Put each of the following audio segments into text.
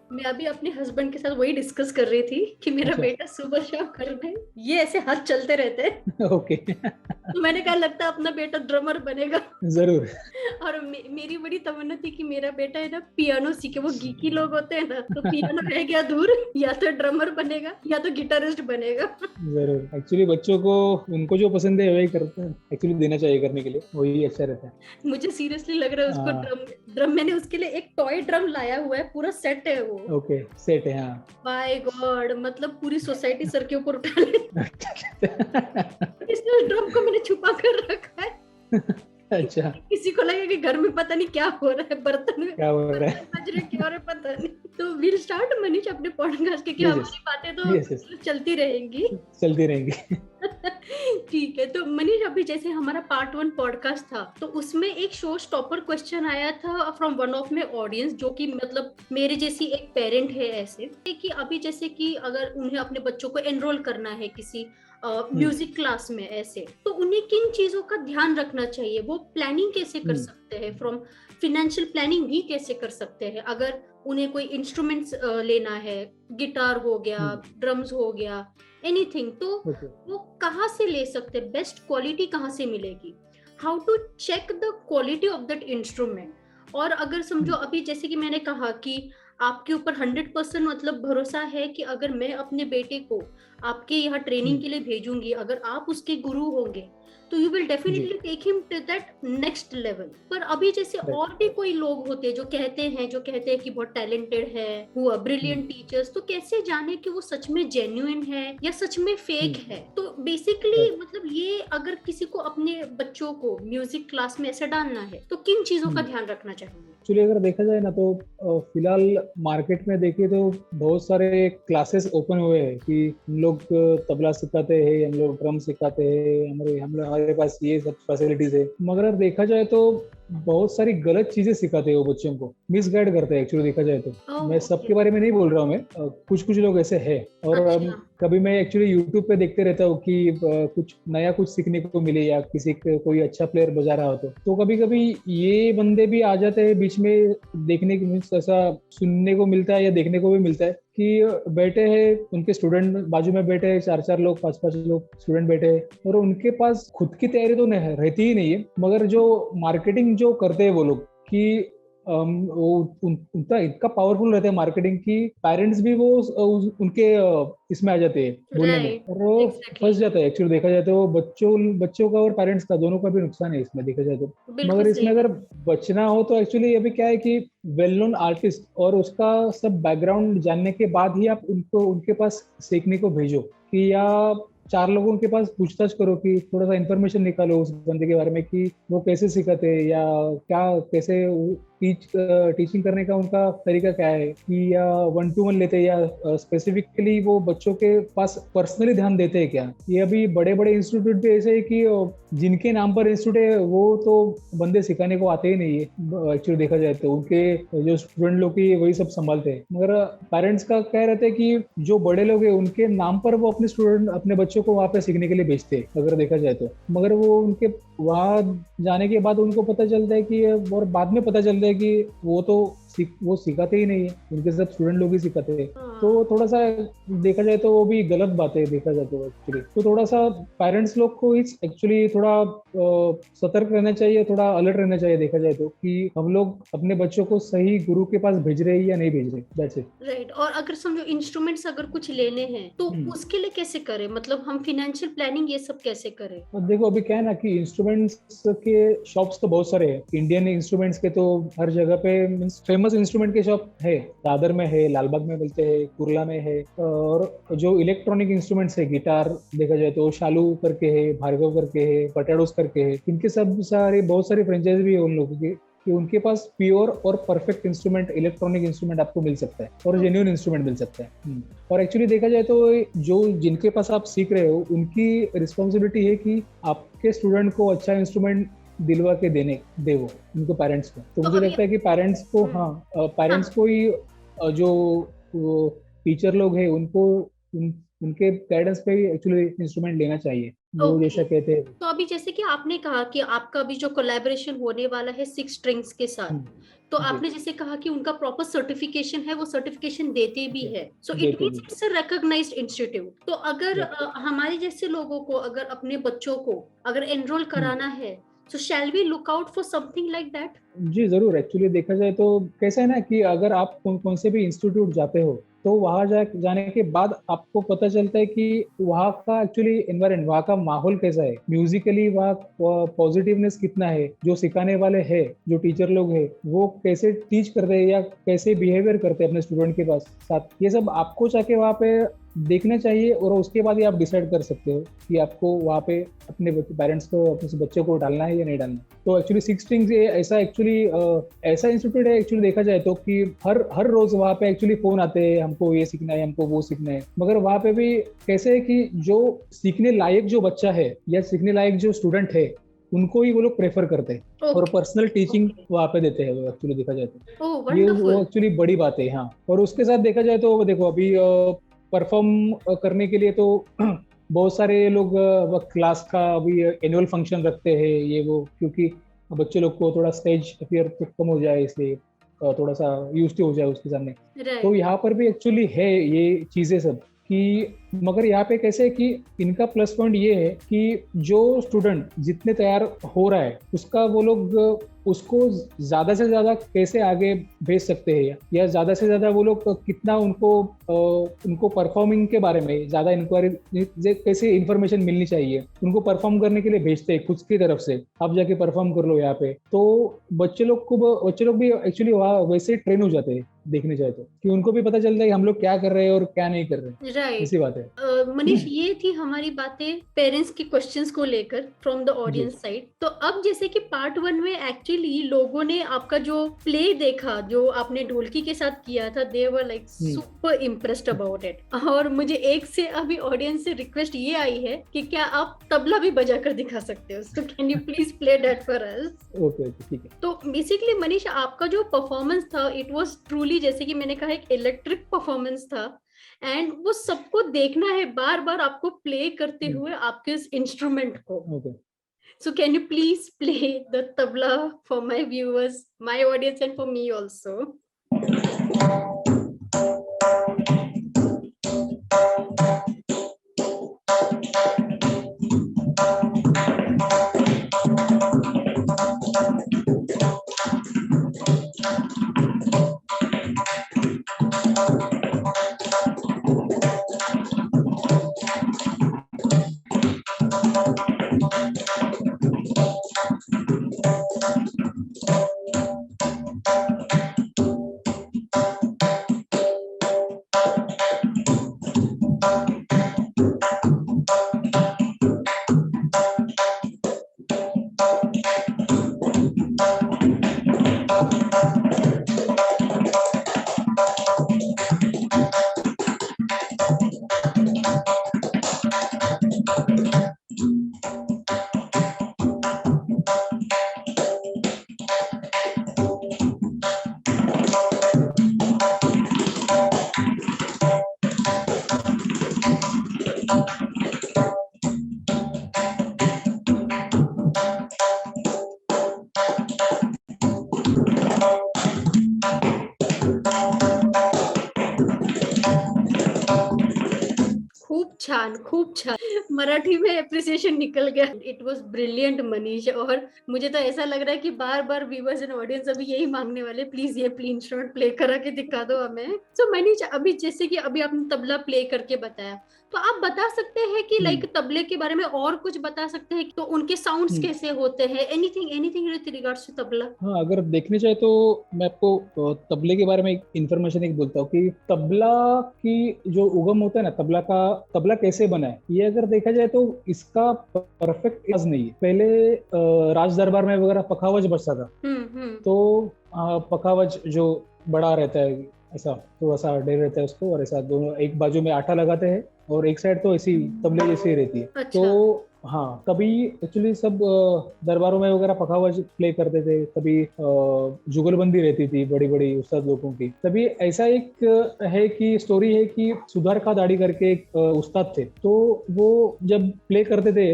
मैं अभी अपने हस्बैंड के साथ वही डिस्कस कर रही थी कि मेरा अच्छा। बेटा सुबह शाम घर में ये ऐसे हाथ चलते रहते हैं। ओके। तो मैंने कहा लगता है अपना बेटा ड्रमर बनेगा। जरूर। और मेरी बड़ी तमन्ना थी कि मेरा बेटा है ना पियानो सीखे, वो गीकी लोग होते हैं ना, तो पियानो रह गया दूर, या तो ड्रमर बनेगा या तो गिटारिस्ट बनेगा। जरूर, एक्चुअली बच्चों को उनको जो पसंद है वही करते हैं, एक्चुअली देना चाहिए करने के लिए, वही अच्छा रहता है। मुझे सीरियसली लग रहा है उसको हाँ। ड्रम ड्रम मैंने उसके लिए एक टॉय ड्रम लाया हुआ है, पूरा सेट है वो। ओके, सेट है, हाँ। बाय गॉड, मतलब पूरी सोसाइटी सर के ऊपर उठा ले। इसलिए उस ड्रम को मैंने छुपा कर रखा है। अच्छा। किसी को लगे कि घर में पता नहीं क्या हो रहा है, बर्तन क्या हो रहा है? बज रहे, क्या हो रहा है पता नहीं। तो विल स्टार्ट मनीष अपने पॉडकास्ट, क्योंकि यस यस। हमारी बातें तो यस यस, चलती रहेंगी। चलती रहेंगी। ठीक है, तो मनीष अभी जैसे हमारा पार्ट 1 पॉडकास्ट था, तो उसमें एक शो स्टॉपर क्वेश्चन आया था from one of my audience, जो कि मतलब मेरे जैसी एक पेरेंट है ऐसे, कि अभी जैसे कि अगर उन्हें अपने बच्चों को एनरोल करना है किसी म्यूजिक क्लास में ऐसे, तो उन्हें किन चीजों का ध्यान रखना चाहिए, वो प्लानिंग कैसे कर सकते हैं, फ्रॉम फिनेंशियल प्लानिंग भी कैसे कर सकते हैं, अगर उन्हें कोई इंस्ट्रूमेंट्स लेना है, गिटार हो गया, ड्रम्स हो गया, एनीथिंग, तो ओके। वो कहाँ से ले सकते हैं, बेस्ट क्वालिटी कहाँ से मिलेगी, how to check the quality of that instrument. और अगर समझो अभी जैसे कि मैंने कहा कि आपके ऊपर 100% मतलब भरोसा है कि अगर मैं अपने बेटे को आपके यहाँ ट्रेनिंग के लिए भेजूंगी, अगर आप उसके गुरु होंगे, तो यू विल जी। Definitely take him to that next level. पर अभी जैसे राइट। और भी कोई लोग होते हैं जो कहते हैं कि बहुत टैलेंटेड है, हुआ ब्रिलियंट टीचर्स, तो कैसे जाने कि वो सच में जेन्युइन है या सच में फेक है। तो बेसिकली मतलब ये अगर किसी को अपने बच्चों को म्यूजिक क्लास में ऐसा डालना है, तो किन चीजों का ध्यान रखना चाहिए। एक्चुअली अगर देखा जाए ना, तो फिलहाल मार्केट में देखिए तो बहुत सारे क्लासेस ओपन हुए हैं कि हम लोग तबला सिखाते हैं, हम लोग ड्रम सिखाते हैं, हमारे पास ये सब फैसिलिटीज है। मगर अगर देखा जाए तो बहुत सारी गलत चीजें सिखाते हैं, वो बच्चों को मिसगाइड करते हैं एक्चुअली देखा जाए तो। मैं सबके बारे में नहीं बोल रहा हूँ, मैं कुछ कुछ लोग ऐसे हैं। और कभी मैं एक्चुअली यूट्यूब पे देखते रहता हूँ कि कुछ नया कुछ सीखने को मिले, या किसी कोई अच्छा प्लेयर बजा रहा हो तो कभी कभी ये बंदे भी आ जाते हैं बीच में। देखने की मीन्स ऐसा सुनने को मिलता है या देखने को भी मिलता है कि बैठे हैं उनके स्टूडेंट बाजू में बैठे हैं, 4-4 लोग 5-5 लोग स्टूडेंट बैठे हैं, और उनके पास खुद की तैयारी तो नहीं रहती ही नहीं है, मगर जो मार्केटिंग जो करते हैं वो लोग कि वो उनका इतना पावरफुल रहता है मार्केटिंग की, पेरेंट्स भी वो उनके इसमें आ जाते हैं बोलने में, और वो फंस जाता है। एक्चुअली देखा जाए तो बच्चों का और पेरेंट्स का दोनों का भी नुकसान है इसमें देखा जाए तो। मगर इसमें अगर बचना हो तो एक्चुअली अभी क्या है कि वेल नोन आर्टिस्ट और उसका सब बैकग्राउंड जानने के बाद ही आप उनको उनके पास सीखने को भेजो, कि या 4 लोगों के पास पूछताछ करो कि थोड़ा सा इन्फॉर्मेशन निकालो उस बंदे के बारे में कि वो कैसे सिखाते हैं, या क्या कैसे टीचिंग करने का उनका तरीका क्या है, कि या 1-to-1 लेते हैं, या स्पेसिफिकली वो बच्चों के पास पर्सनली ध्यान देते हैं क्या। ये अभी बड़े बड़े इंस्टीट्यूट भी ऐसे है कि जिनके नाम पर इंस्टीट्यूट है वो तो बंदे सिखाने को आते ही नहीं है एक्चुअली देखा जाए तो, उनके जो स्टूडेंट लोग ही वही सब संभालते हैं। मगर पेरेंट्स का कह रहते हैं कि जो बड़े लोग हैं उनके नाम पर वो अपने बच्चों को वहाँ पे सीखने के लिए भेजते हैं अगर देखा जाए तो। मगर वो उनके वहाँ जाने के बाद उनको पता चलता है कि, और बाद में पता चलता है कि वो सिखाते ही नहीं है, उनके सब स्टूडेंट लोग ही सिखाते हैं। तो थोड़ा सा देखा जाए तो वो भी गलत बात है देखा जाए तो एक्चुअली। तो थोड़ा सा पेरेंट्स लोग को इस एक्चुअली थोड़ा सतर्क रहना चाहिए, थोड़ा अलर्ट रहना चाहिए देखा जाए तो, कि हम लोग अपने बच्चों को सही गुरु के पास भेज रहे हैं या नहीं भेज रहे। That's it. राइट। और अगर समझो इंस्ट्रूमेंट्स अगर कुछ लेने हैं तो उसके लिए कैसे करें, मतलब हम फिनेंशियल प्लानिंग ये सब कैसे करें। और देखो अभी क्या है ना कि इंस्ट्रूमेंट्स के शॉप्स तो बहुत सारे हैं, इंडियन इंस्ट्रूमेंट्स के तो हर जगह पे मींस फेमस इंस्ट्रूमेंट के शॉप है, दादर में है, लालबाग में मिलते हैं, कुर्ला में है। और जो इलेक्ट्रॉनिक इंस्ट्रूमेंट्स है, गिटार देखा जाए तो शालू करके है, भार्गव करके है, पटेडोस करके है, इनके सब सारे बहुत सारी फ्रेंचाइजी भी है उन लोगों की, कि उनके पास प्योर और परफेक्ट इंस्ट्रूमेंट, इलेक्ट्रॉनिक इंस्ट्रूमेंट आपको मिल सकता है, और जेन्युइन इंस्ट्रूमेंट मिल सकता है। और एक्चुअली देखा जाए तो जो जिनके पास आप सीख रहे हो उनकी रिस्पॉन्सिबिलिटी है कि आपके स्टूडेंट को अच्छा इंस्ट्रूमेंट दिलवा के दे वो उनको पेरेंट्स को। तो मुझे लगता है कि पेरेंट्स को, पेरेंट्स को ही जो टीचर लोग हैं उनको उनके गाइडेंस पे ही एक्चुअली इंस्ट्रूमेंट लेना चाहिए। वो जैसा ओके। कहते हैं। तो अभी जैसे कि आपने कहा कि आपका अभी जो कोलैबोरेशन होने वाला है सिक्स स्ट्रिंग्स के साथ, तो जी आपने जैसे कहा कि उनका प्रॉपर सर्टिफिकेशन है, वो सर्टिफिकेशन देते भी जी, है, सो इट देते मींस भी इट्स अ रिकॉग्नाइज्ड इंस्टीट्यूट। तो अगर है। हमारे जैसे लोगों को, अगर अपने बच्चों को अगर एनरोल कराना है, so shall we look out for something like that? जी जरूर। एक्चुअली देखा जाए तो कैसा है ना कि अगर आप कौन से भी इंस्टीट्यूट जाते हो तो वहां जाने के बाद आपको पता चलता है कि वहाँ का एक्चुअली एनवायरमेंट, वहाँ का माहौल कैसा है, म्यूजिकली वहाँ पॉजिटिवनेस कितना है, जो सिखाने वाले हैं, जो टीचर लोग हैं, वो कैसे टीच कर रहे हैं या कैसे बिहेवियर करते हैं अपने स्टूडेंट के पास साथ, ये सब आपको जाके वहाँ पे देखना चाहिए। और उसके बाद ही आप डिसाइड कर सकते हो कि आपको वहाँ पे अपने पेरेंट्स को, अपने बच्चे को डालना है या नहीं डालना। तो एक्चुअली सिक्स स्ट्रिंग्स ऐसा एक्चुअली ऐसा इंस्टीट्यूट है एक्चुअली देखा जाए तो कि हर हर रोज वहाँ पे एक्चुअली फोन आते हैं, हमको ये सीखना है, हमको वो सीखना है। मगर वहाँ पे भी कैसे है कि जो सीखने लायक जो बच्चा है या सीखने लायक जो स्टूडेंट है, उनको ही वो लोग प्रेफर करते हैं और ओके। Personal teaching okay. वहाँ पे देते हैं वो एक्चुअली देखा जाए तो। ओह ये वो वंडरफुल। एक्चुअली बड़ी बात है। हाँ, और उसके साथ देखा जाए तो देखो अभी परफॉर्म करने के लिए तो बहुत सारे लोग क्लास का अभी एनुअल फंक्शन रखते हैं ये वो, क्योंकि बच्चे लोग को थोड़ा स्टेज फियर कम हो जाए, इसलिए थोड़ा सा यूज हो जाए उसके सामने। तो राइट। यहाँ पर भी एक्चुअली है ये चीजें सब कि, मगर यहाँ पे कैसे है कि इनका प्लस पॉइंट ये है कि जो स्टूडेंट जितने तैयार हो रहा है उसका वो लोग उसको ज्यादा से ज्यादा कैसे आगे भेज सकते हैं, या ज्यादा से ज्यादा वो लोग कितना उनको परफॉर्मिंग के बारे में ज्यादा इंक्वायरी, कैसे इंफॉर्मेशन मिलनी चाहिए, उनको परफॉर्म करने के लिए भेजते हैं खुद की तरफ से, आप जाके परफॉर्म कर लो यहाँ पे। तो बच्चे लोग भी एक्चुअली वहाँ वैसे ट्रेन हो जाते हैं देखने जाए तो, कि उनको भी पता चलता है कि हम लोग क्या कर रहे हैं और क्या नहीं कर रहे। राइट। इसी बात है। मनीष, ये थी हमारी बातें पेरेंट्स के क्वेश्चंस को लेकर फ्रॉम द जी ऑडियंस साइड। तो अब जैसे कि पार्ट वन में एक्चुअली लोगों ने आपका जो प्ले देखा, जो आपने ढोलकी के साथ किया था, they were like super impressed about it. और मुझे एक से अभी ऑडियंस से रिक्वेस्ट ये आई है कि क्या आप तबला भी बजा कर दिखा सकते हो, so can you please play that for us? Okay okay ठीक है। तो बेसिकली मनीष, आपका जो परफॉर्मेंस था इट वाज ट्रूली, जैसे कि मैंने कहा, एक इलेक्ट्रिक परफॉर्मेंस था। एंड वो सबको देखना है बार बार आपको प्ले करते हुए आपके इस इंस्ट्रूमेंट को। Okay. So can you please play the tabla for my viewers, my audience and for me also? खूप छान, खूप छान। मराठी में एप्रिसिएशन निकल गया। It was brilliant Manish. और मुझे तो ऐसा लग रहा है कि बार बार व्यूअर्स एंड ऑडियंस अभी यही मांगने वाले, प्लीज ये प्लीज इंस्ट्रूमेंट प्ले करा के दिखा दो हमें। सो मनीष, अभी जैसे कि अभी आपने तबला प्ले करके बताया, तो आप बता सकते हैं कि लाइक तबले के बारे में और कुछ बता सकते हैं, तो उनके साउंड्स कैसे होते हैं, anything anything with regards to tabla? हाँ, अगर देखने जाए तो मैं आपको तबले के बारे में एक इन्फॉर्मेशन एक बोलता हूँ कि तबला की जो उगम होता है ना, तबला कैसे बना है, ये अगर देखा जाए तो इसका परफेक्ट इलाज नहीं है। पहले राज दरबार में वगैरह पखावज बजता था। तो पखावज जो बड़ा रहता है, ऐसा थोड़ा सा डेर रहता है उसको, और ऐसा दोनों एक बाजू में आटा लगाते हैं और एक साइड तो ऐसी तबले जैसी रहती है। अच्छा। तो हाँ, तभी एक्चुअली सब दरबारों में वगैरह पखावज प्ले करते थे, तभी जुगलबंदी रहती थी बड़ी बड़ी उस्ताद लोगों की। तभी ऐसा एक है कि स्टोरी है कि सुधार का दाढ़ी करके एक उस्ताद थे, तो वो जब प्ले करते थे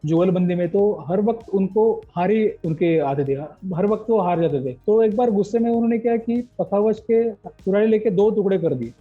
जुगलबंदी में, तो हर वक्त उनको हारी उनके आते थे, हर वक्त वो हार जाते थे। तो एक बार गुस्से में उन्होंने क्या कि पखावज के कुराड़ी लेके 2 टुकड़े कर दिए।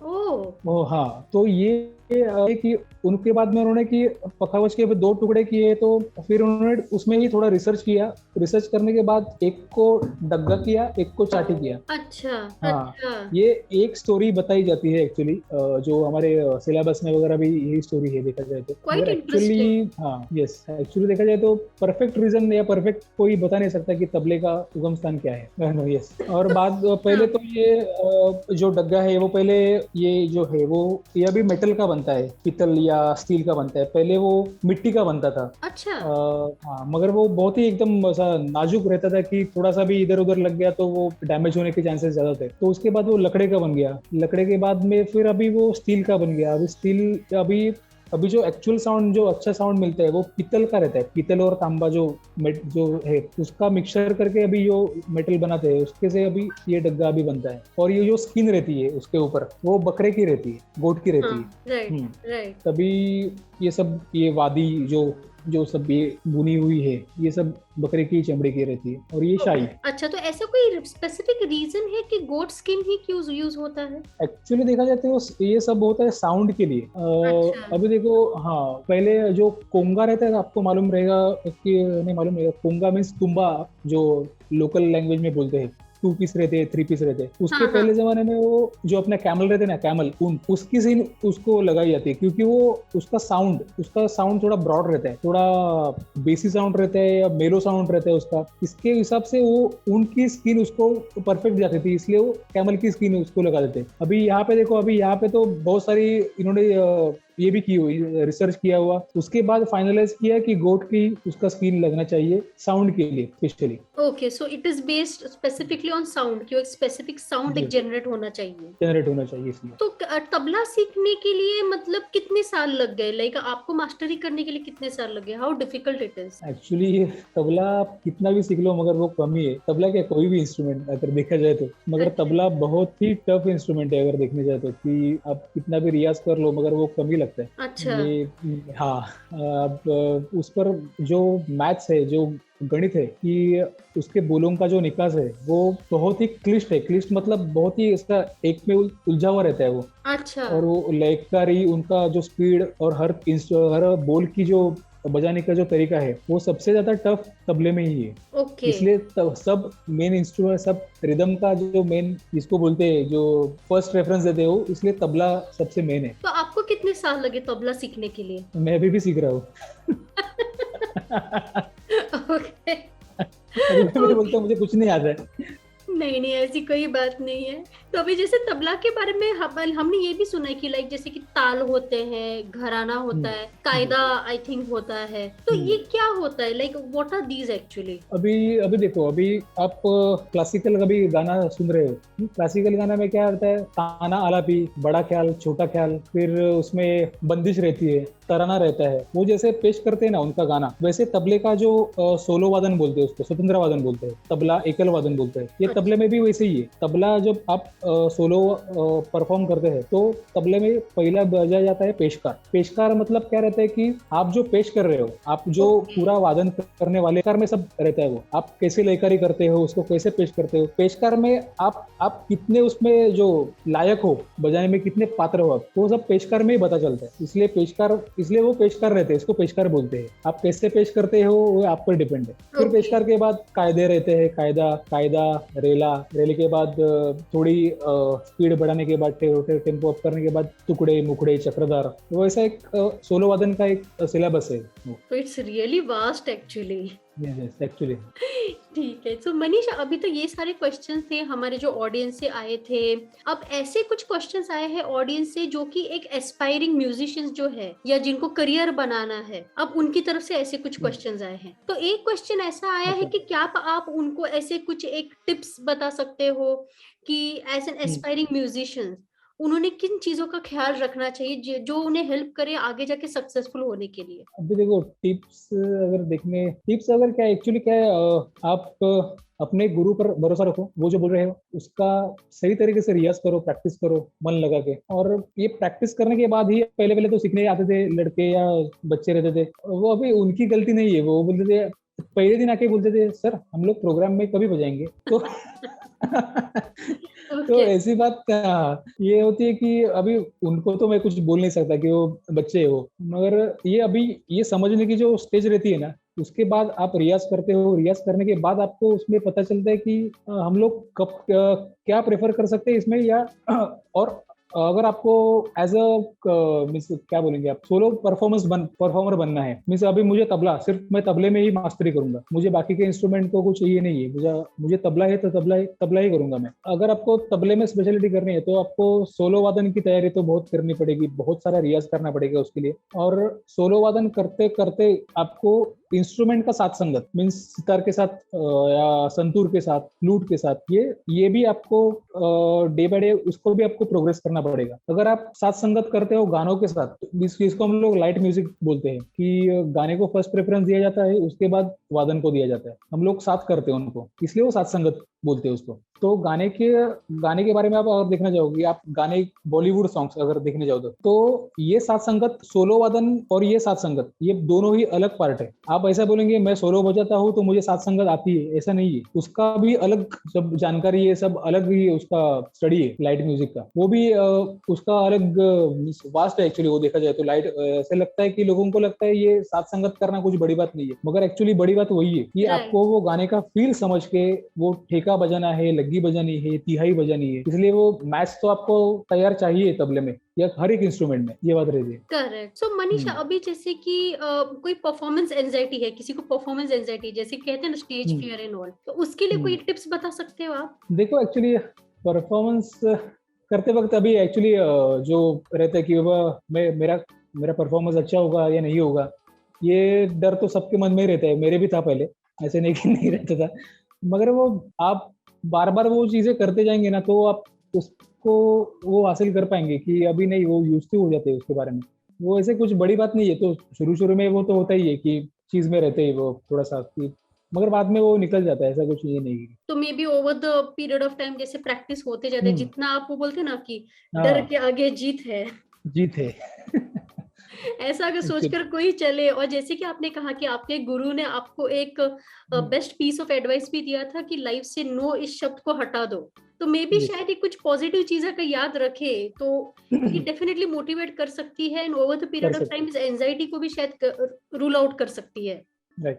हाँ, तो ये कि उनके बाद में उन्होंने कि पखावज के 2 टुकड़े किए, तो फिर उन्होंने उसमें ही थोड़ा रिसर्च किया। रिसर्च करने के बाद एक को डग्गा किया, एक को चाटी किया। अच्छा। हाँ, अच्छा। ये एक स्टोरी बताई जाती है एक्चुअली, जो हमारे सिलेबस में वगैरह भी यही स्टोरी है देखा जाए तो। क्वाइट मगर इंटरेस्टिंग। एक्चुअली हाँ, यस, एक्चुअली देखा जाए तो परफेक्ट रीजन या परफेक्ट कोई बता नहीं सकता कि तबले का उगम स्थान क्या है। यस, और बाद पहले तो ये जो डग्गा है वो पहले, ये जो है वो ये अभी मेटल का बनता है, पीतल या स्टील का बनता है। पहले वो मिट्टी का बनता था। अच्छा। हाँ, मगर वो बहुत ही एकदम ऐसा नाजुक रहता था कि थोड़ा सा भी इधर उधर लग गया तो वो डैमेज होने के चांसेस ज्यादा थे। तो उसके बाद वो लकड़े का बन गया। लकड़े के बाद में फिर अभी वो स्टील का बन गया। अभी स्टील, अभी अभी जो एक्चुअल साउंड, जो अच्छा साउंड मिलता है वो पीतल का रहता है। पीतल और तांबा जो है उसका मिक्सचर करके अभी जो मेटल बनाते हैं उसके से अभी ये डग्गा अभी बनता है। और ये जो स्किन रहती है उसके ऊपर वो बकरे की रहती है, गोट की रहती है। Right right. तभी ये सब, ये वादी जो जो सब ये बुनी हुई है, ये सब बकरे की चमड़ी की रहती है। और ये शाही। अच्छा, तो ऐसा कोई स्पेसिफिक रीजन है कि गोट स्किन ही क्यों यूज होता है? एक्चुअली देखा जाए तो ये सब होता है साउंड के लिए। अच्छा। अभी देखो, हाँ, पहले जो कोंगा रहता है, आपको मालूम रहेगा कि नहीं मालूम रहेगा, कोंगा मीन्स तुम्बा, जो लोकल लैंग्वेज में बोलते हैं। 2 पीस रहते हैं, 3 पीस रहते हैं। उसके हाँ हाँ। पहले जमाने में वो जो अपना कैमल रहते हैं ना, कैमल ऊन, उसकी सीन उसको लगाई जाती है, क्योंकि वो उसका साउंड थोड़ा ब्रॉड रहता है, थोड़ा बेसी साउंड रहता है या मेलो साउंड रहता है उसका। इसके हिसाब से वो ऊन की स्किन उसको परफेक्ट जाती थी, इसलिए वो कैमल की स्किन उसको लगा देते हैं। अभी यहाँ पे देखो, अभी यहाँ पे तो बहुत सारी इन्होंने ये भी की हुई, रिसर्च किया हुआ, उसके बाद फाइनलाइज किया कि गोट की उसका स्किन लगना चाहिए साउंड के लिए specially. Okay, so it is based specifically on sound, कि एक स्पेसिफिक साउंड एक जनरेट होना चाहिए। जनरेट होना चाहिए इसलिए। तो तबला सीखने के लिए मतलब कितने साल लग गए? लाइक आपको मास्टरी करने के लिए कितने साल लगे? How difficult it is? Actually tabla आप कितना भी सीख लो मगर वो कम ही है। तबला क्या, कोई भी इंस्ट्रूमेंट अगर देखा जाए तो, मगर तबला बहुत ही टफ इंस्ट्रूमेंट है अगर देखने जाए तो, कि आप कितना भी रियाज कर लो मगर वो कम ही लगता है। अच्छा। ये हाँ, अब उस पर जो मैथ्स है, जो गणित है, कि उसके बोलों का जो निकास है वो बहुत ही क्लिष्ट है। क्लिष्ट मतलब बहुत ही इसका एक में उलझा हुआ रहता है वो। अच्छा। और वो लयकारी, उनका जो स्पीड और हर बोल की जो बजाने का जो तरीका है वो सबसे ज्यादा टफ तबले में ही है। ओके। इसलिए सब मेन इंस्ट्रूमेंट, सब रिदम का जो मेन जिसको बोलते हैं, जो फर्स्ट रेफरेंस देते हो, इसलिए तबला सबसे मेन है। तो आपको कितने साल लगे तबला सीखने के लिए? मैं अभी भी सीख रहा हूँ। ओके। अभी भी मैं बोलता हूँ मुझे कुछ नहीं आता है। नहीं नहीं, ऐसी कोई बात नहीं है। तो अभी जैसे तबला के बारे में हमने ये भी सुना है कि लाइक जैसे कि ताल होते हैं, घराना होता है, कायदा आई थिंक होता है, तो ये क्या होता है? Like what are these actually? अभी अभी देखो, अभी आप क्लासिकल कभी गाना सुन रहे हो, क्लासिकल गाना में क्या होता है, ताना आलापी, बड़ा ख्याल, छोटा ख्याल, फिर उसमें बंदिश रहती है, तराना रहता है। वो जैसे पेश करते हैं ना उनका गाना, वैसे तबले का जो सोलो वादन बोलते हैं उसको स्वतंत्र वादन बोलते हैं, तबला एकल वादन बोलते हैं। ये तबले में भी वैसे ही है। तबला जब आप सोलो परफॉर्म करते हैं तो तबले में पहला बजाया जाता है पेशकार। पेशकार मतलब क्या रहता है कि आप जो पेश कर रहे हो, आप जो पूरा वादन करने वाले कार में सब रहता है, वो आप कैसे लयकारी करते हो, उसको कैसे पेश करते हो। पेशकार में आप कितने उसमें जो लायक हो, बजाने में कितने पात्र हो, आप वो सब पेशकार में ही पता चलता है। इसलिए वो पेशकार रहते हैं, इसको पेशकार बोलते हैं। आप कैसे पेश करते हो वो आप पर डिपेंड है। फिर पेशकार के बाद कायदे रहते हैं, कायदा, रेले के बाद थोड़ी स्पीड बढ़ाने के बाद, टेम्पो अप करने के बाद टुकड़े, मुखड़े, चक्रधार। तो ऐसा एक सोलो वादन का एक सिलेबस है। तो it's really vast actually. Yes actually. ठीक है। तो मनीषा, अभी तो ये सारे क्वेश्चंस थे हमारे जो ऑडियंस से आए थे। अब ऐसे कुछ क्वेश्चंस आए हैं ऑडियंस से जो कि एक एस्पायरिंग म्यूजिशियंस जो है या जिनको करियर बनाना है, अब उनकी तरफ से ऐसे कुछ क्वेश्चंस आए हैं। तो एक क्वेश्चन ऐसा आया है कि क्या आप उनको ऐसे कुछ एक टिप्स बता सकते हो कि एज एन एस्पायरिंग म्यूजिशियंस उन्होंने किन चीजों का ख्याल रखना चाहिए जो उन्हें हेल्प करे आगे जाके सक्सेसफुल होने के लिए? अभी देखो, टिप्स अगर क्या एक्चुअली क्या है, आप अपने गुरु पर भरोसा रखो, वो जो बोल रहे हो उसका सही तरीके से रियाज करो, प्रैक्टिस करो मन लगा के। और ये प्रैक्टिस करने के बाद ही, पहले पहले तो सीखने आते थे लड़के या बच्चे रहते थे, वो अभी उनकी गलती नहीं है, वो बोलते थे पहले दिन आके बोलते थे सर हम लोग प्रोग्राम में कभी बजाएंगे, तो तो ओके। ऐसी बात ये होती है कि अभी उनको तो मैं कुछ बोल नहीं सकता कि वो बच्चे है वो, मगर ये अभी ये समझने की जो स्टेज रहती है ना, उसके बाद आप रियाज करते हो, रियाज करने के बाद आपको उसमें पता चलता है कि हम लोग कब क्या प्रेफर कर सकते हैं इसमें, या और अगर आपको एज अ मीन्स क्या बोलेंगे आप, सोलो परफॉर्मर बनना है, मीन्स अभी मुझे तबला, सिर्फ मैं तबले में ही मास्टरी करूंगा, मुझे बाकी के इंस्ट्रूमेंट को कुछ चाहिए नहीं है, मुझे तबला है तो तबला ही करूंगा मैं। अगर आपको तबले में स्पेशलिटी करनी है तो आपको सोलो वादन की तैयारी तो बहुत करनी पड़ेगी, बहुत सारा रियाज करना पड़ेगा उसके लिए। और सोलो वादन करते करते आपको इंस्ट्रूमेंट का साथ संगत, मीन्स सितार के साथ या संतूर के साथ, फ्लूट के साथ, ये भी आपको डे बाय डे उसको भी आपको प्रोग्रेस करना पड़ेगा। अगर आप साथ संगत करते हो गानों के साथ, इसको हम लोग लाइट म्यूजिक बोलते हैं कि गाने को फर्स्ट प्रेफरेंस दिया जाता है, उसके बाद वादन को दिया जाता है, हम लोग साथ करते हैं उनको, इसलिए वो साथ संगत बोलते हैं उसको। तो गाने के बारे में आप अगर देखना चाहोगे, आप गाने बॉलीवुड सॉन्ग्स अगर देखने जाओ तो ये साथ संगत, सोलो वादन और ये साथ संगत, ये दोनों ही अलग पार्ट है। आप ऐसा बोलेंगे मैं सोलो बजाता हूँ तो मुझे साथ संगत आती है, ऐसा नहीं है, उसका भी अलग सब जानकारी है, सब अलग ही उसका स्टडी है लाइट म्यूजिक का, वो भी उसका अलग वास्ट है एक्चुअली। वो देखा जाए तो लाइट, ऐसा लगता है कि लोगों को लगता है ये साथ संगत करना कुछ बड़ी बात नहीं है, मगर एक्चुअली बड़ी बात वही है कि राइट। आपको वो गाने का फील समझ के वो ठेका बजाना है, लग्गी बजानी है, तिहाई बजानी है, इसलिए वो मैच तो आपको तैयार चाहिए तबले में या हर एक इंस्ट्रूमेंट में, ये बात रहती है। करेक्ट। सो मनीषा, अभी जैसे कि कोई परफॉर्मेंस एंजाइटी है, किसी को परफॉर्मेंस एंजाइटी जैसे कहते हैं ना स्टेज फियर एंड ऑल, तो उसके लिए कोई टिप्स बता सकते हो आप? देखो एक्चुअली परफॉर्मेंस करते वक्त अभी एक्चुअली जो रहता है कि बाबा मेरा परफॉर्मेंस अच्छा होगा या नहीं होगा, ये डर तो सबके मन में ही रहता है, मेरे भी था पहले, ऐसे नहीं कि नहीं रहता था, मगर वो आप बार बार वो चीजें करते जाएंगे ना, तो आप उसको वो हासिल कर पाएंगे कि अभी नहीं, वो यूज टू हो जाते हैं उसके बारे में। वो ऐसे कुछ बड़ी बात नहीं है, तो शुरू शुरू में वो तो होता ही है कि चीज में रहते ही वो थोड़ा सा, मगर बाद में वो निकल जाता है, ऐसा कुछ ये नहीं है। तो may be over the period of time जैसे प्रैक्टिस होते जाते, जितना आप वो बोलते हैं ना कि डर हाँ, के आगे जीत है, जीत है। ऐसा अगर सोचकर कोई चले। और जैसे कि आपने कहा कि आपके गुरु ने आपको एक बेस्ट पीस ऑफ एडवाइस भी दिया था कि लाइफ से नो इस शब्द को हटा दो, तो मे बी शायद ये कुछ पॉजिटिव चीजें का याद रखे तो ये डेफिनेटली मोटिवेट कर सकती है, and over the period of time इस एंजाइटी को भी शायद रूल आउट कर सकती है। राइट।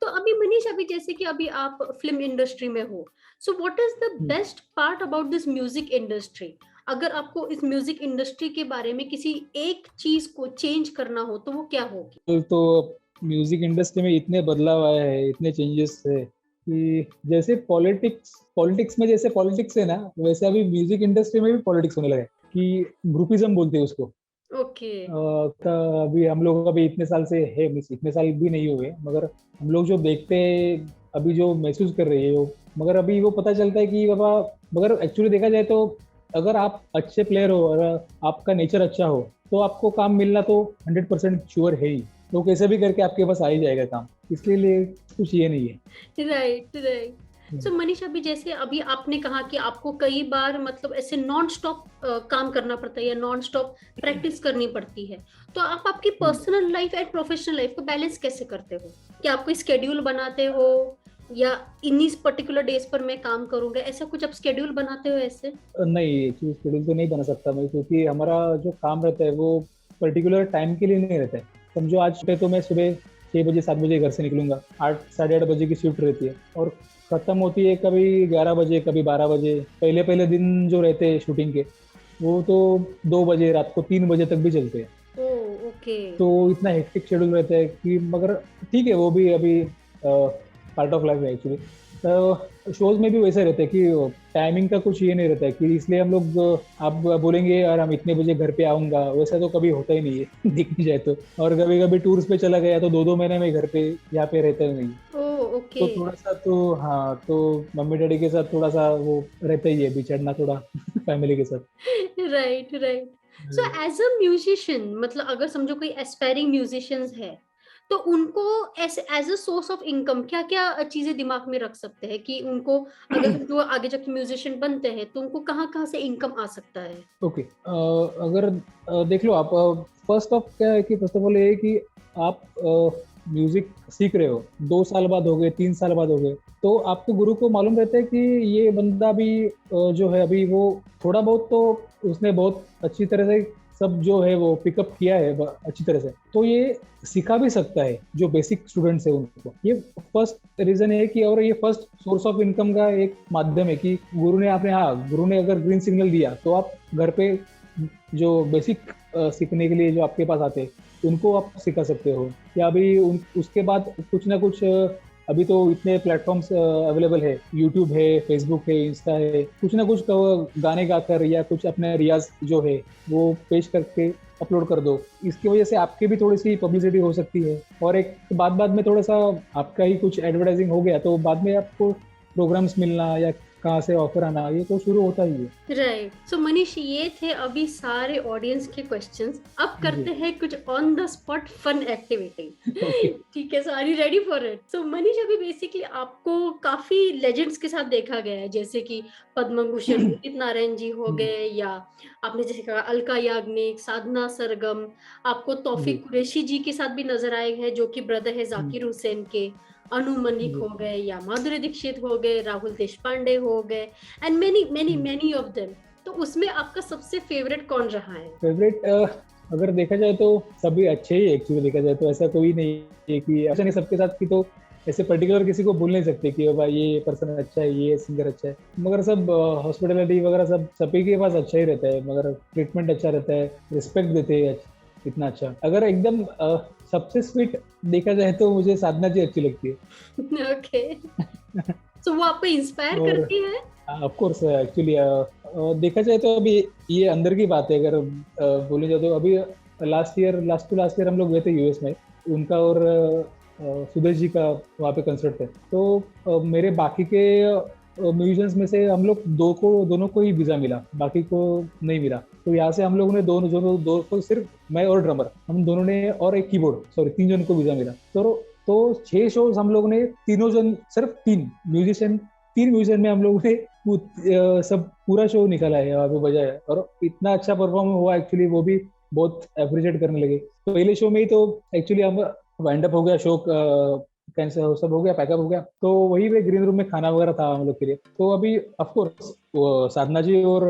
तो अभी मनीष, अभी जैसे कि अभी आप फिल्म इंडस्ट्री में हो, so what is the best part about this music industry? अगर आपको इस म्यूजिक इंडस्ट्री के बारे में किसी एक चीज को चेंज करना हो तो वो क्या होगी? तो म्यूजिक इंडस्ट्री में इतने बदलाव आए हैं, इतने चेंजेस है कि जैसे पॉलिटिक्स में जैसे पॉलिटिक्स है ना, वैसे अभी म्यूजिक इंडस्ट्री में भी पॉलिटिक्स होने लगा है, कि ग्रुपिज्म बोलते हैं उसको। ओके। अभी हम लोग अभी इतने साल से है, इतने साल भी नहीं हुए, मगर हम लोग जो देखते हैं अभी, जो महसूस कर रहे हैं, मगर अभी वो पता चलता है कि बाबा, मगर एक्चुअली देखा जाए तो अगर आप अच्छे प्लेयर हो और आपका नेचर अच्छा हो तो आपको काम मिलना तो 100% श्योर है ही, तो कैसे भी करके आपके पास आ ही जाएगा काम, इसलिए कुछ ये नहीं है। Right, right. सो मनीष, अभी जैसे अभी आपने कहा कि आपको कई बार मतलब ऐसे नॉन स्टॉप काम करना पड़ता है या नॉन स्टॉप प्रैक्टिस करनी पड़ती है, तो आप आपकी personal life and professional life को बैलेंस कैसे करते हो? क्या आप कोई स्केड्यूल बनाते हो या इन्हीं पर्टिकुलर डेज पर मैं काम करूंगा, ऐसा कुछ आप स्केड्यूल बनाते हो ऐसे? नहीं, शेड्यूल तो नहीं बना सकता मैं, क्योंकि हमारा जो काम रहता है वो पर्टिकुलर टाइम के लिए नहीं रहता है। समझो आज तो मैं सुबह 6 बजे 7 बजे घर से निकलूंगा, 8 साढ़े 8 बजे की शिफ्ट रहती है और खत्म होती है कभी 11 बजे, कभी 12 बजे। पहले पहले दिन जो रहते हैं शूटिंग के, वो तो 2 बजे, रात को 3 बजे तक भी चलते हैं। ओके। तो इतना हेक्टिक शेड्यूल रहता है कि, मगर ठीक है, वो भी अभी पार्ट ऑफ लाइफ है एक्चुअली। तो शोज में भी वैसे रहता है कि टाइमिंग का कुछ ये नहीं रहता है कि इसलिए हम लोग, आप बोलेंगे यार हम इतने बजे घर पे आऊंगा, वैसा तो कभी होता ही नहीं है देखने जाए तो। और कभी कभी टूर्स पे चला गया तो 2-2 महीने में घर पे यहाँ पे रहता ही नहीं। ओके। तो थोड़ा सा तो हाँ, तो मम्मी डैडी के साथ थोड़ा सा वो रहता ही है बिछड़ना थोड़ा फैमिली के साथ। Right right. So as a musician, मतलब अगर समझो कोई एस्पायरिंग म्यूजिशियंस है, तो उनको as as a source of income क्या क्या चीजें दिमाग में रख सकते हैं कि उनको, अगर समझो आगे जाके म्यूजिशियन बनते हैं तो उनको कहाँ कहाँ से इनकम आ सकता है? ओके, अगर देख लो आप, फर्स्ट ऑफ क्या है कि फर्स्ट ऑफ ऑल ये है कि आप म्यूजिक सीख रहे हो, 2 साल बाद हो गए, 3 साल बाद हो गए, तो आपको गुरु को मालूम रहता है कि ये बंदा भी जो है अभी वो थोड़ा बहुत तो उसने बहुत अच्छी तरह से सब जो है वो पिकअप किया है अच्छी तरह से, तो ये सिखा भी सकता है जो बेसिक स्टूडेंट्स है उनको। ये फर्स्ट रीजन है कि, और ये फर्स्ट सोर्स ऑफ इनकम का एक माध्यम है कि गुरु ने आपने, हाँ गुरु ने अगर ग्रीन सिग्नल दिया तो आप घर पे जो बेसिक सीखने के लिए जो आपके पास आते हैं उनको आप सिखा सकते हो। या अभी उसके बाद कुछ ना कुछ अभी तो इतने प्लेटफॉर्म्स अवेलेबल है, यूट्यूब है, फेसबुक है, इंस्टा है, कुछ ना कुछ गाने गाकर या कुछ अपने रियाज जो है वो पेश करके अपलोड कर दो। इसकी वजह से आपकी भी थोड़ी सी पब्लिसिटी हो सकती है, और एक बाद में थोड़ा सा आपका ही कुछ एडवर्टाइजिंग हो गया तो बाद में आपको प्रोग्राम्स मिलना या कहाँ से ऑफर आना ये तो शुरू होता ही है। राइट। सो मनीष, ये थे अभी सारे ऑडियंस के क्वेश्चंस। अब करते हैं कुछ on the spot fun activity. ठीक है, so are you ready for it? So Manish, अभी बेसिकली आपको काफी लेजेंड्स के साथ देखा गया है, जैसे कि पद्म भूषण उदित नारायण जी हो गए, या आपने जैसे कहा अलका याग्निक, साधना सरगम, आपको तौफीक कुरैशी जी के साथ भी नजर आए हैं जो कि ब्रदर है जाकिर हुसैन के, अनु मलिक हो गए, या माधुरी दीक्षित हो गए, राहुल देशपांडे हो गए, and many many many of them. तो उसमें आपका सबसे फेवरेट कौन रहा है? फेवरेट अगर देखा जाए तो सभी अच्छे ही, एक्चुअली देखा जाए तो ऐसा कोई नहीं है कि ऐसा नहीं सबके साथ की, तो ऐसे पर्टिकुलर किसी को बोल नहीं सकते कि भाई ये पर्सन अच्छा है, ये सिंगर अच्छा है, मगर सब हॉस्पिटलिटी वगैरह सब सभी के पास अच्छा ही रहता है, मगर ट्रीटमेंट अच्छा रहता है, रिस्पेक्ट देते हैं इतना अच्छा। अगर एकदम सबसे स्वीट देखा जाए तो मुझे साधना जी अच्छी लगती है। ओके। सो वो आपको इंस्पायर करती है? ऑफ कोर्स, एक्चुअली देखा जाए तो अभी ये अंदर की बात है, अगर बोले जाए तो अभी लास्ट टू लास्ट ईयर हम लोग गए थे यूएस में, उनका और सुदेश जी का वहाँ पे कंसर्ट थे, तो मेरे बाकी के म्यूजिशियंस में से हम लोग दोनों को ही वीजा मिला, बाकी को नहीं मिला। तो यहाँ से हम लोगों ने दो को, सिर्फ मैं और ड्रमर, हम दोनों ने, और एक कीबोर्ड, सॉरी 3 जन को वीजा मिला। तो 6 शोज हम लोगों ने, तीनों जन, सिर्फ 3 म्यूजिशियन में हम लोगों ने सब पूरा शो निकाला है, वहाँ पे बजाया, और इतना अच्छा परफॉर्म हुआ एक्चुअली, वो भी बहुत अप्रिशिएट करने लगे। तो पहले शो में ही तो एक्चुअली हम वाइंड अप हो गया, शो कैंसिल सब हो गया, पैकअप हो गया, तो वही पे ग्रीन रूम में खाना वगैरह था हम लोग के लिए। तो अभी ऑफ कोर्स साधना जी और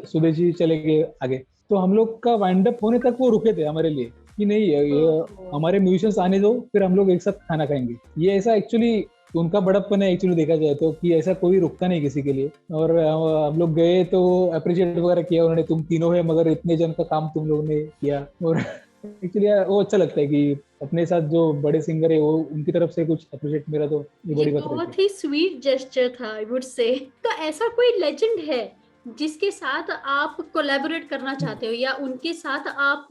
सुदेश जी चले गए आगे, तो हम लोग का वाइंड अप होने तक वो रुके थे हमारे लिए कि नहीं ये हमारे म्यूजिशियंस आने दो, फिर हम लोग एक साथ खाना खाएंगे। ये ऐसा एक्चुअली उनका बड़प्पन है एक्चुअली देखा जाए तो, कि ऐसा कोई रुकता नहीं किसी के लिए। और हम लोग गए तो अप्रिशिएट वगैरह किया उन्होंने, तुम तीनों है मगर इतने जन का काम तुम लोगों ने किया। और एक्चुअली वो अच्छा लगता है कि अपने साथ जो बड़े सिंगर है वो, उनकी तरफ से कुछ अप्रिशिएट मेरा, तो ये बड़ी बात रहती है। बहुत ही स्वीट जेस्चर था, आई वुड से। तो ऐसा कोई लेजेंड है जिसके साथ आप कोलैबोरेट करना चाहते हो, या उनके साथ आप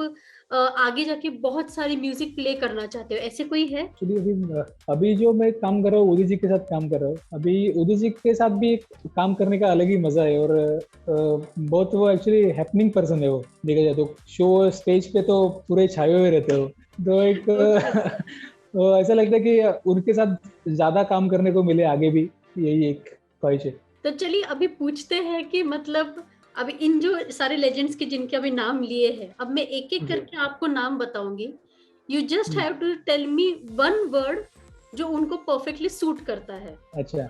आगे जाके बहुत सारी म्यूजिक प्ले करना चाहते हो, ऐसे कोई है? एक्चुअली अभी जो मैं काम कर रहा हूँ उदित जी के साथ काम कर रहा हूँ, अभी उदित जी के साथ भी काम करने का अलग ही मजा है, और बहुत वो एक्चुअली हैपनिंग पर्सन है वो, देखा जाए तो शो स्टेज पे तो पूरे छाए हुए रहते हो, तो एक तो ऐसा लगता है कि उनके साथ ज्यादा काम करने को मिले आगे भी, यही एक ख्वाहिश है। तो चलिए अभी पूछते हैं कि मतलब अभी इन जो सारे लेजेंड्स के जिनके अभी नाम लिए हैं, अब मैं एक एक करके आपको नाम बताऊंगी। You just have to tell me one word जो उनको परफेक्टली सूट करता है। अच्छा,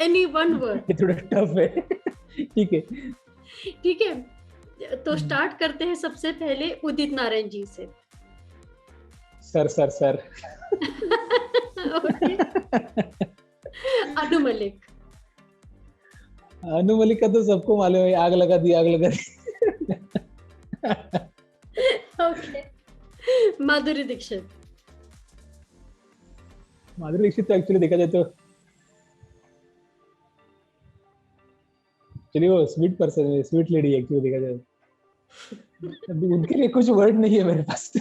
एनी वन वर्ड। ये थोड़ा टफ है। ठीक है, ठीक है, तो स्टार्ट करते हैं सबसे पहले उदित नारायण जी से। सर। अनु मलिक। अनु मलिक का तो सबको मालूम है, आग लगा दी, आग लगा दी। ओके। माधुरी दीक्षित। माधुरी दीक्षित तो एक्चुअली देखा जाए तो चलिए वो स्वीट पर्सन है, स्वीट लेडी एक्चुअली देखा जाए, अभी उनके लिए कुछ वर्ड नहीं है मेरे पास।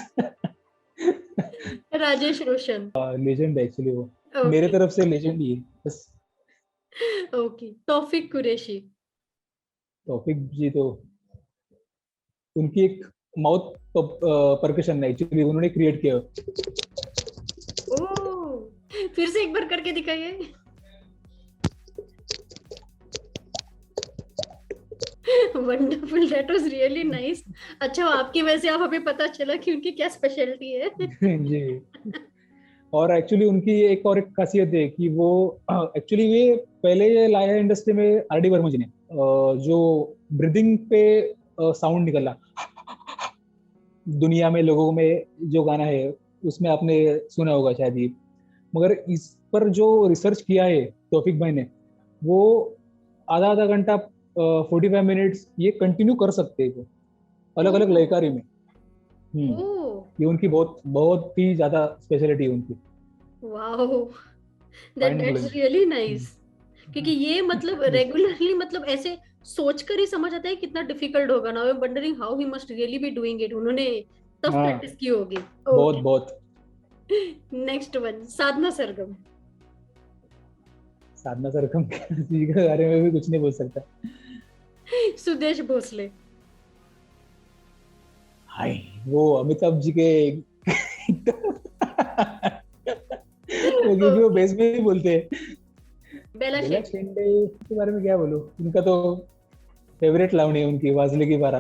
राजेश रोशन। लेजेंड है एक्चुअली वो, Okay. मेरे तरफ से लेजेंड ही है बस। ओके। तौफीक कुरैशी। तौफीक जी तो उनकी एक माउथ परकशन है एक्चुअली, उन्होंने क्रिएट किया। ओह, फिर से एक बार करके दिखाइए। Wonderful, that was really nice. अच्छा, आपकी वजह से अब हमें पता चला कि उनकी क्या स्पेशलिटी है। जी। और एक्चुअली उनकी एक खासियत है कि वो एक्चुअली वे पहले ये लाया इंडस्ट्री में आर डी वर्मा जी ने, जो ब्रीदिंग पे साउंड निकला दुनिया में लोगों में जो गाना है उसमें आपने सुना होगा शायद ये। मगर इस पर जो रिसर्च किया है तौफिक भाई ने, वो आधा आधा घंटा 45 मिनट्स ये कंटिन्यू कर सकते हैं, अलग अलग ओह, लयकारी में। ओह, ये उनकी बहुत बहुत ही ज्यादा स्पेशलिटी है उनकी। Wow, mind that's blowing. Really nice. क्योंकि ये मतलब रेगुलरली, मतलब ऐसे सोचकर ही समझ आता है कितना डिफिकल्ट होगा ना। I am wondering how he must really be doing it. उन्होंने टफ हाँ, प्रैक्टिस की होगी। बहुत ओके, बहुत। Next one, Sadhana Sargam. साधना सरगम जी के बारे में भी कुछ नहीं बोल सकता। सुदेश भोसले। हाय, वो अमिताभ जी के वो क्योंकि वो बेस में ही बोलते हैं। बेला बेला शेट्टी। शेंडे के बारे में क्या बोलूं, उनका तो फेवरेट लावणी है उनकी, वाजले की बारा।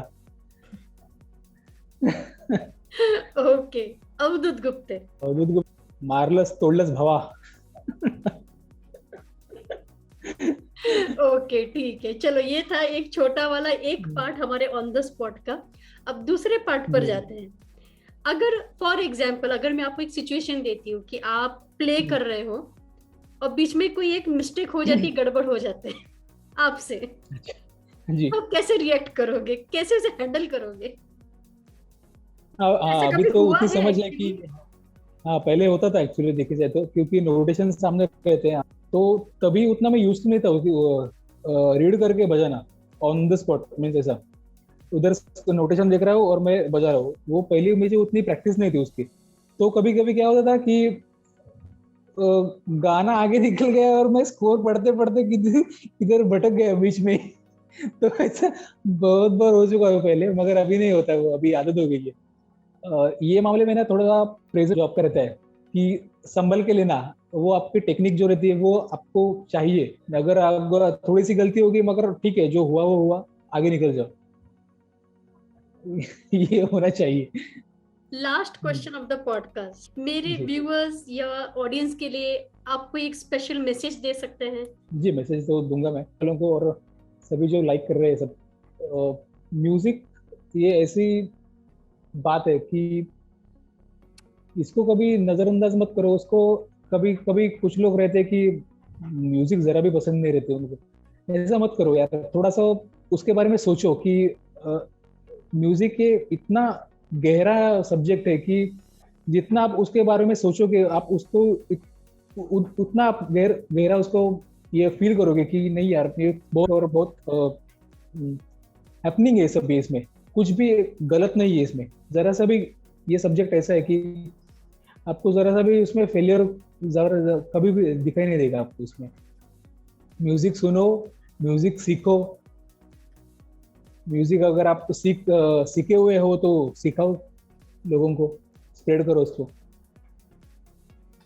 ओके, अवधूत गुप्ते। अवधूत गुप्त, मारलस तोडलस भावा। ओके, ठीक है, चलो ये था एक छोटा वाला एक पार्ट हमारे ऑन द स्पॉट का। अब दूसरे पार्ट पर जाते हैं। अगर फॉर एग्जाम्पल, अगर मैं आपको एक सिचुएशन देती हूँ कि आप प्ले कर रहे हो और बीच में कोई एक मिस्टेक हो जाती, गड़बड़ हो जाते हैं आपसे, जी। तो कैसे रिएक्ट करोगे, कैसे उसे हैंडल करोगे? ऐसा अभी कभी तो हुआ उतनी है समझ है कि एक्चुअली? हाँ, पहले होता था एक्चुअली देखा जाए तो, क्योंकि नोटेशन सामने रहते हैं, तो तभी उतना मैं यूज नहीं था रीड करके बजाना ऑन द स्पॉट। मीन्स ऐसा उधर नोटेशन देख रहा हूँ और मैं बजा रहा हूँ, वो पहले मुझे उतनी प्रैक्टिस नहीं थी उसकी। तो कभी कभी क्या होता था कि गाना आगे निकल गया और मैं स्कोर पढ़ते पढ़ते किधर भटक गया बीच में ही। तो ऐसा बहुत बार हो चुका है पहले, मगर अभी नहीं होता, वो अभी आदत हो गई है। ये मामले में ना थोड़ा सा प्रेशर जॉब का रहता है कि संभल के लेना, वो आपकी टेक्निक जो रहती है वो आपको चाहिए। अगर आप थोड़ी सी गलती होगी, मगर ठीक है, जो हुआ वो हुआ, आगे निकल जाओ। ये होना चाहिए। Last question of the podcast, मेरे जी व्यूअर्स या ऑडियंस के लिए आप कोई एक स्पेशल मैसेज दे सकते हैं? जी, मैसेज तो दूंगा मैं वालों को, और सभी जो लाइक कर रहे हैं सब। म्यूजिक ये ऐसी बात है कि इसको कभी नजरअंदाज मत करो उसको। कभी कभी कुछ लोग रहते हैं कि म्यूजिक जरा भी पसंद नहीं रहते उनको, ऐसा मत करो यार। थोड़ा सा उसके बारे में सोचो कि म्यूजिक ये इतना गहरा सब्जेक्ट है कि जितना आप उसके बारे में सोचोगे, आप उसको उतना आप गहरा उसको ये फील करोगे कि नहीं यार, ये बहुत और बहुत हैपनिंग है सब भी इसमें, कुछ भी गलत नहीं है इसमें जरा सा भी। ये सब्जेक्ट ऐसा है कि आपको जरा सा भी उसमें फेलियर जरा कभी भी दिखाई नहीं देगा आपको इसमें। म्यूजिक सुनो, म्यूजिक सीखो। म्यूजिक अगर आप सीखे हुए हो तो सिखाओ लोगों को, स्प्रेड करो उसको।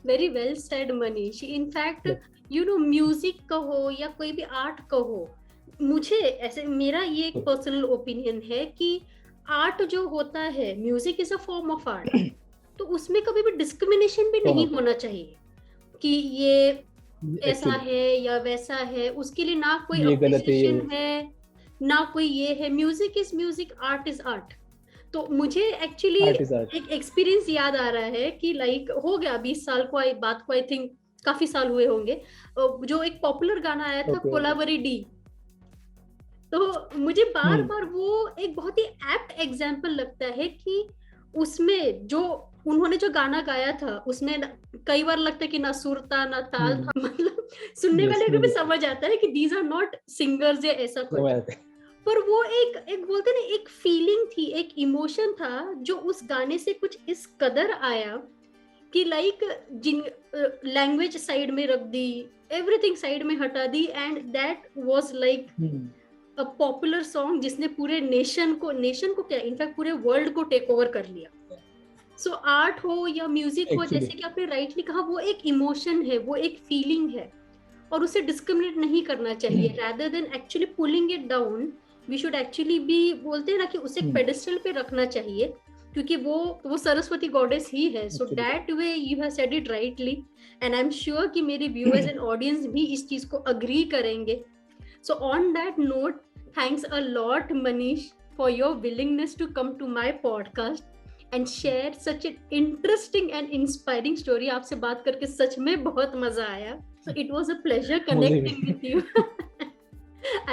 Very well said Manish. In fact you know, music कहो या कोई भी आर्ट कहो, मुझे ऐसे, मेरा ये एक पर्सनल ओपिनियन है कि आर्ट जो होता है, music is a form of art, तो उसमें कभी भी डिस्क्रिमिनेशन भी नहीं होना चाहिए कि ये ऐसा एक्चुअली है या वैसा है। उसके लिए ना कोई ये गलत है, ये अप्रिसिएशन है, ना कोई ये है। Music is music, art is art. तो मुझे एक्चुअली आर्ट इज आर्ट। एक एक्सपीरियंस याद आ रहा है कि लाइक हो गया 20 साल को, बात को आई थिंक काफी साल हुए होंगे, जो एक पॉपुलर गाना आया था, ओके। कोलावरी डी। तो मुझे बार बार वो एक बहुत ही एप्ट एग्जाम्पल लगता है कि उसमें जो उन्होंने जो गाना गाया था, उसमें कई बार लगता है कि ना सुर था ना ताल था। मतलब सुनने वाले को भी समझ आता है कि दीज आर नॉट सिंगर्स या ऐसा कुछ, पर वो एक एक बोलते ना, एक फीलिंग थी, एक इमोशन था जो उस गाने से कुछ इस कदर आया कि लाइक जिन लैंग्वेज साइड में रख दी, एवरीथिंग साइड में हटा दी, and that was like a popular song जिसने पूरे नेशन को क्या इनफैक्ट पूरे वर्ल्ड को टेक ओवर कर लिया। सो आर्ट हो या म्यूजिक हो, एक्चुअली जैसे कि आपने राइटली कहा, वो एक इमोशन है, वो एक फीलिंग है और उसे डिस्क्रिमिनेट नहीं करना चाहिए। Rather than actually pulling it down, we should actually भी, बोलते हैं ना कि उसे एक पेडेस्टल पे रखना चाहिए, क्योंकि वो सरस्वती गॉडेस ही है। So that way you have said it rightly, and I am sure कि मेरे व्यूअर्स एंड ऑडियंस भी इस चीज को अग्री करेंगे। So on that note, thanks a lot Manish for your willingness to come to my podcast and share such an interesting and inspiring story. आपसे बात करके सच में बहुत मजा आया. So it was a pleasure connecting with you.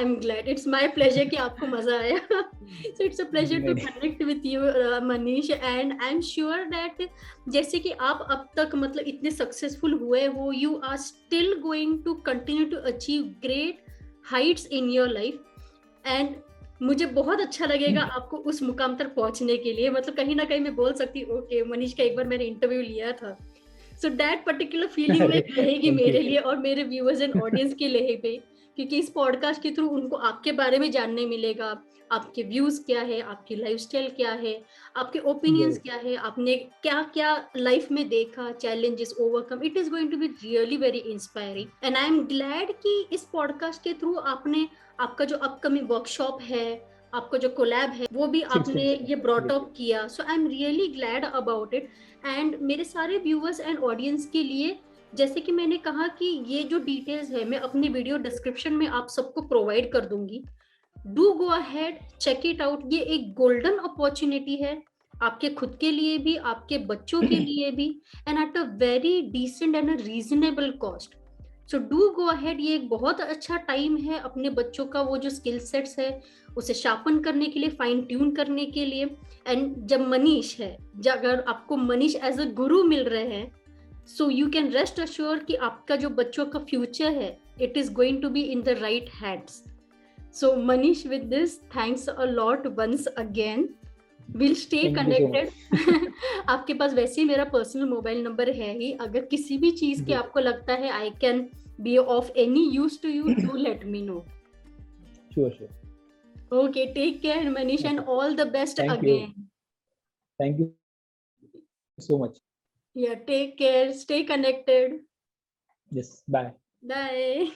I'm glad. It's my pleasure कि आपको मजा आया. So it's a pleasure to connect with you, Manish. And I'm sure that जैसे कि आप अब तक मतलब इतने successful हुए हो, you are still going to continue to achieve great heights in your life. And मुझे बहुत अच्छा लगेगा आपको उस मुकाम तक पहुंचने के लिए, मतलब कहीं ना कहीं मैं बोल सकती हूँ ओके मनीष का एक बार मैंने इंटरव्यू लिया था। सो दैट पर्टिकुलर फीलिंग रहेगी मेरे लिए और मेरे व्यूअर्स एंड ऑडियंस के लिए भी, क्योंकि इस पॉडकास्ट के थ्रू उनको आपके बारे में जानने मिलेगा, आपके व्यूज क्या है, आपकी लाइफस्टाइल क्या है, आपके ओपिनियंस क्या है, आपने क्या क्या लाइफ में देखा, challenges overcome. It is going to be really very inspiring and I am glad कि इस पॉडकास्ट के थ्रू आपने आपका जो अपकमिंग वर्कशॉप है, आपका जो कोलैब है, वो भी आपने ये ब्रॉट अप किया। So I am really glad about it. And मेरे सारे व्यूअर्स एंड ऑडियंस के लिए, जैसे कि मैंने कहा कि ये जो डिटेल्स है मैं अपनी वीडियो डिस्क्रिप्शन में आप सबको प्रोवाइड कर दूंगी। Do go ahead, check it out. ये एक गोल्डन अपॉर्चुनिटी है आपके खुद के लिए भी, आपके बच्चों के लिए भी, and at a very decent and a reasonable cost. So do go ahead. ये एक बहुत अच्छा टाइम है अपने बच्चों का वो जो स्किल सेट्स है उसे शार्पन करने के लिए, फाइन ट्यून करने के लिए। एंड जब मनीष है, अगर आपको मनीष एज अ गुरु मिल रहे हैं, so you can rest assure कि आपका जो बच्चों का फ्यूचर है, it is going to be in the right hands. So Manish, with this, thanks a lot once again. Will stay connected. आपके पास वैसे ही मेरा पर्सनल मोबाइल नंबर है ही, अगर किसी भी चीज की आपको लगता है I can be of any use to you, do let me know. Sure. Okay, take care, Manish, and all the best again. Thank you so much. Yeah, take care. Stay connected. Yes, bye. Bye.